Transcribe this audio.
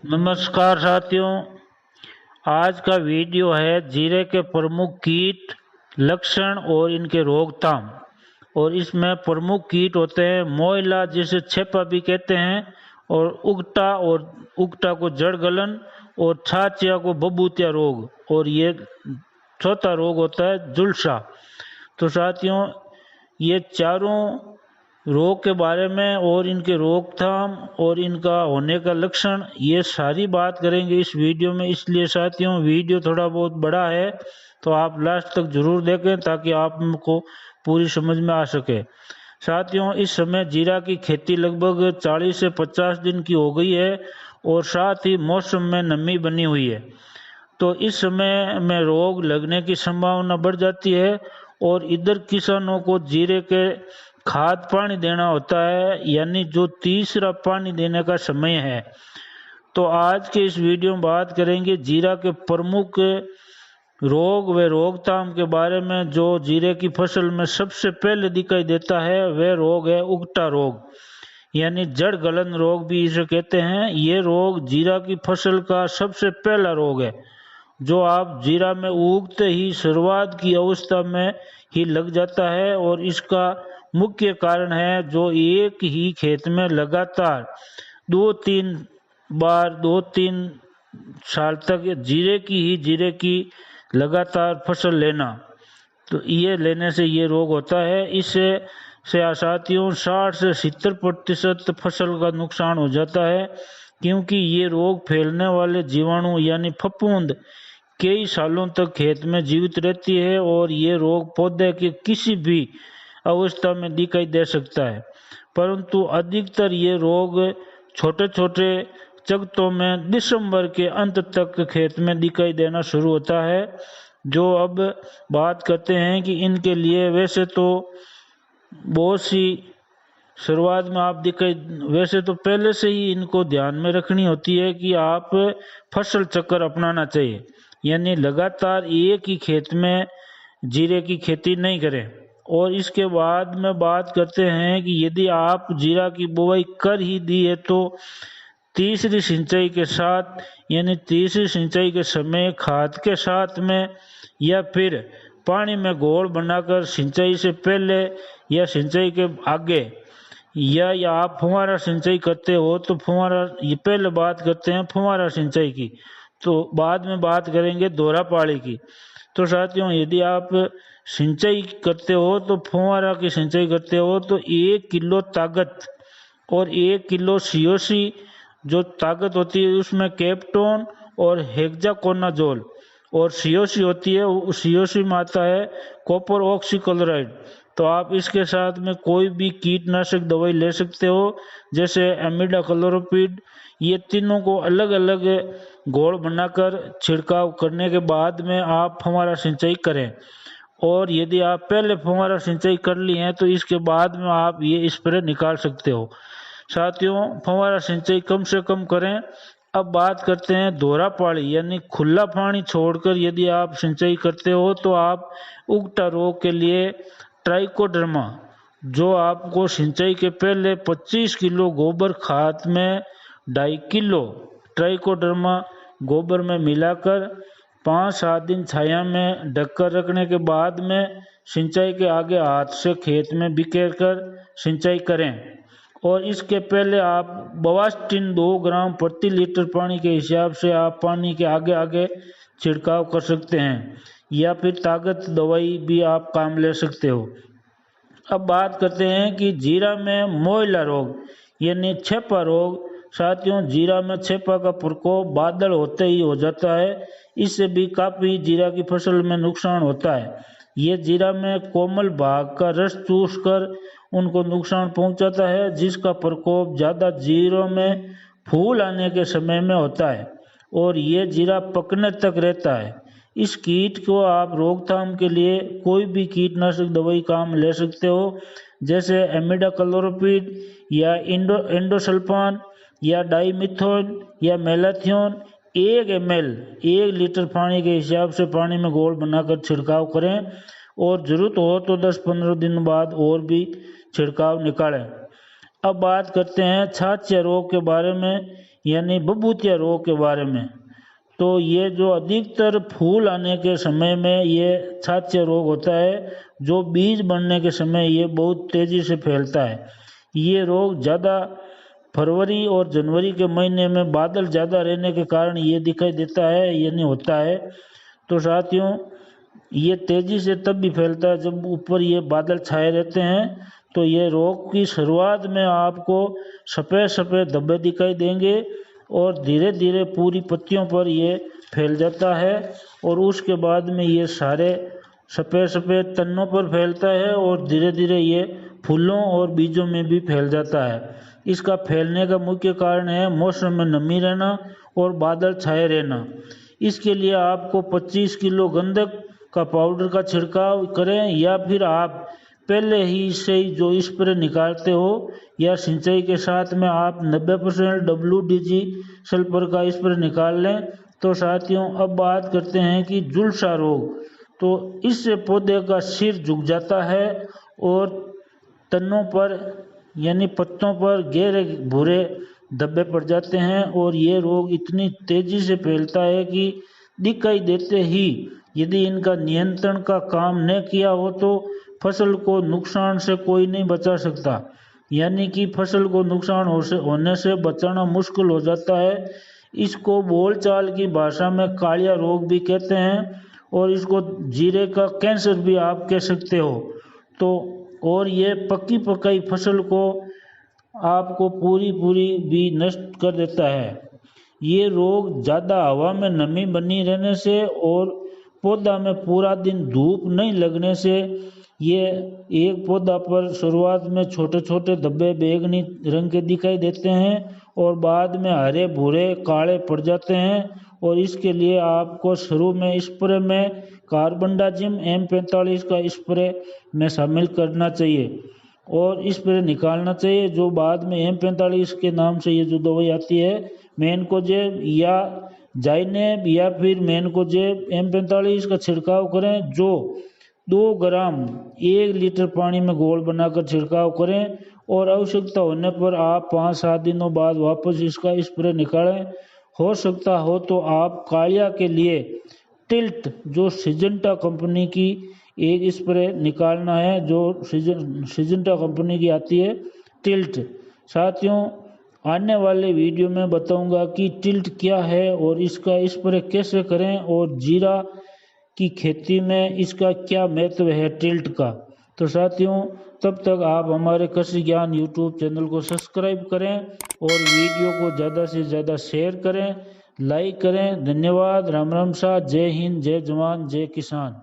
नमस्कार साथियों। आज का वीडियो है जीरे के प्रमुख कीट, लक्षण और इनके रोकथाम। और इसमें प्रमुख कीट होते हैं मोइला, जिसे छेपा भी कहते हैं, और उगटा को जड़ गलन, और छाचिया को बबूतिया रोग, और ये चौथा रोग होता है जुलसा। तो साथियों, ये चारों रोग के बारे में और इनके रोकथाम और इनका होने का लक्षण, ये सारी बात करेंगे इस वीडियो में। इसलिए साथियों, वीडियो थोड़ा बहुत बड़ा है तो आप लास्ट तक जरूर देखें ताकि आपको पूरी समझ में आ सके। साथियों, इस समय जीरा की खेती लगभग 40 से 50 दिन की हो गई है और साथ ही मौसम में नमी बनी हुई है। तो इस समय में रोग लगने की संभावना बढ़ जाती है और इधर किसानों को जीरे के खाद पानी देना होता है, यानी जो तीसरा पानी देने का समय है। तो आज के इस वीडियो में बात करेंगे जीरा के प्रमुख रोग व रोकथाम के बारे में। जो जीरे की फसल में सबसे पहले दिखाई देता है वह रोग है उगटा रोग, यानी जड़ गलन रोग भी इसे कहते हैं। ये रोग जीरा की फसल का सबसे पहला रोग है जो आप जीरा में उगते ही शुरुआत की अवस्था में ही लग जाता है, और इसका मुख्य कारण है जो एक ही खेत में लगातार 2-3 साल तक जीरे की लगातार फसल लेना। तो ये लेने से ये रोग होता है। इससे साथियों 60 से 70% फसल का नुकसान हो जाता है, क्योंकि ये रोग फैलने वाले जीवाणु यानी फफूंद कई सालों तक खेत में जीवित रहती है, और ये रोग पौधे के किसी भी अवस्था में दिखाई दे सकता है। परंतु अधिकतर ये रोग छोटे छोटे चकत्तों में दिसंबर के अंत तक खेत में दिखाई देना शुरू होता है। जो अब बात करते हैं कि इनके लिए वैसे तो बहुत सी शुरुआत में वैसे तो पहले से ही इनको ध्यान में रखनी होती है कि आप फसल चक्र अपनाना चाहिए, यानी लगातार एक ही खेत में जीरे की खेती नहीं करें। और इसके बाद में बात करते हैं कि यदि आप जीरा की बुवाई कर ही दी है तो तीसरी सिंचाई के साथ, यानी तीसरी सिंचाई के समय खाद के साथ में, या फिर पानी में घोल बनाकर सिंचाई से पहले या सिंचाई के आगे, या आप फुहारा सिंचाई करते हो तो फुहारा, ये पहले बात करते हैं फुहारा सिंचाई की, तो बाद में बात करेंगे दोहरा पाली की। तो साथियों, यदि आप सिंचाई करते हो तो फुहारा की सिंचाई करते हो तो 1 किलो ताकत और 1 किलो सीओसी जो ताकत होती है उसमें कैप्टोन और हेक्साकोनाजोल, और सीओसी होती है, सीओसी में आता है कॉपर ऑक्सीक्लोराइड। तो आप इसके साथ में कोई भी कीटनाशक दवाई ले सकते हो, जैसे एमिडाक्लोप्रिड। ये तीनों को अलग अलग घोल बनाकर छिड़काव करने के बाद में आप फुहारा सिंचाई करें। और यदि आप पहले फुहारा सिंचाई कर ली है तो इसके बाद में आप ये स्प्रे निकाल सकते हो। साथियों, फुहारा सिंचाई कम से कम करें। अब बात करते हैं दोहरा पाली, यानी खुला पानी छोड़कर यदि आप सिंचाई करते हो तो आप उगटा रोग के लिए ट्राइकोडर्मा, जो आपको सिंचाई के पहले 25 किलो गोबर खाद में 2.5 किलो ट्राइकोडर्मा गोबर में मिलाकर 5-7 दिन छाया में ढककर रखने के बाद में सिंचाई के आगे हाथ से खेत में बिखेर कर सिंचाई करें। और इसके पहले आप बवास्टिन 2 ग्राम प्रति लीटर पानी के हिसाब से आप पानी के आगे आगे छिड़काव कर सकते हैं, या फिर ताकत दवाई भी आप काम ले सकते हो। अब बात करते हैं कि जीरा में मोइला रोग यानी छेपा रोग। साथियों, जीरा में छेपा का प्रकोप बादल होते ही हो जाता है। इससे भी काफी जीरा की फसल में नुकसान होता है। ये जीरा में कोमल भाग का रस चूस कर उनको नुकसान पहुंचाता है, जिसका प्रकोप ज्यादा जीरों में फूल आने के समय में होता है और ये जीरा पकने तक रहता है। इस कीट को आप रोकथाम के लिए कोई भी कीटनाशक दवाई काम ले सकते हो, जैसे एमिडाक्लोप्रिड या एंडोसल्फान या डाइमिथोन या मेलाथियोन। 1 ml 1 लीटर पानी के हिसाब से पानी में घोल बनाकर छिड़काव करें, और जरूरत हो तो 10-15 दिन बाद और भी छिड़काव निकालें। अब बात करते हैं छाछ रोग के बारे में। यानी बबूतिया रोग के बारे में। तो ये जो अधिकतर फूल आने के समय में ये छाछे रोग होता है, जो बीज बनने के समय ये बहुत तेज़ी से फैलता है। ये रोग ज़्यादा फरवरी और जनवरी के महीने में बादल ज़्यादा रहने के कारण ये दिखाई देता है, यानी होता है। तो साथियों, ये तेज़ी से तब भी फैलता है जब ऊपर ये बादल छाए रहते हैं। तो ये रोग की शुरुआत में आपको सफ़ेद सफ़ेद धब्बे दिखाई देंगे और धीरे धीरे पूरी पत्तियों पर ये फैल जाता है और उसके बाद में ये सारे सफ़ेद सफ़ेद तनों पर फैलता है और धीरे धीरे ये फूलों और बीजों में भी फैल जाता है। इसका फैलने का मुख्य कारण है मौसम में नमी रहना और बादल छाए रहना। इसके लिए आपको 25 किलो गंधक का पाउडर का छिड़काव करें, या फिर आप पहले ही से ही जो स्प्रे निकालते हो या सिंचाई के साथ में आप 90% WDG सल्फर का स्प्रे निकाल लें। तो साथियों, अब बात करते हैं कि झुलसा रोग। तो इससे पौधे का सिर झुक जाता है और तनों पर यानी पत्तों पर गहरे भूरे धब्बे पड़ जाते हैं और ये रोग इतनी तेजी से फैलता है कि दिखाई देते ही यदि इनका नियंत्रण का काम न किया हो तो फसल को नुकसान से कोई नहीं बचा सकता। यानी कि फसल को नुकसान होने से बचाना मुश्किल हो जाता है। इसको बोलचाल की भाषा में कालिया रोग भी कहते हैं और इसको जीरे का कैंसर भी आप कह सकते हो। तो और ये पक्की पकाई फसल को आपको पूरी भी नष्ट कर देता है। ये रोग ज़्यादा हवा में नमी बनी रहने से और पौधा में पूरा दिन धूप नहीं लगने से ये एक पौधा पर शुरुआत में छोटे छोटे धब्बे बैंगनी रंग के दिखाई देते हैं और बाद में हरे भूरे काले पड़ जाते हैं। और इसके लिए आपको शुरू में स्प्रे में कार्बनडाजिम M45 का स्प्रे में शामिल करना चाहिए और स्प्रे निकालना चाहिए, जो बाद में M45 के नाम से ये जो दवाई आती है मैनकोजेब या जाइनेब या फिर मैनकोजेब M45 का छिड़काव करें, जो 2 ग्राम 1 लीटर पानी में घोल बनाकर छिड़काव करें और आवश्यकता होने पर आप 5-7 दिनों बाद वापस इसका स्प्रे निकालें। हो सकता हो तो आप कालिया के लिए टिल्ट जो सिजेंटा कंपनी की एक स्प्रे निकालना है, जो सिजेंटा कंपनी की आती है टिल्ट। साथियों, आने वाले वीडियो में बताऊंगा कि टिल्ट क्या है और इसका स्प्रे कैसे करें और जीरा की खेती में इसका क्या महत्व है टिल्ट का। तो साथियों, तब तक आप हमारे कृषि ज्ञान यूट्यूब चैनल को सब्सक्राइब करें और वीडियो को ज़्यादा से ज़्यादा शेयर करें, लाइक करें। धन्यवाद। राम राम सा। जय हिंद, जय जवान, जय किसान।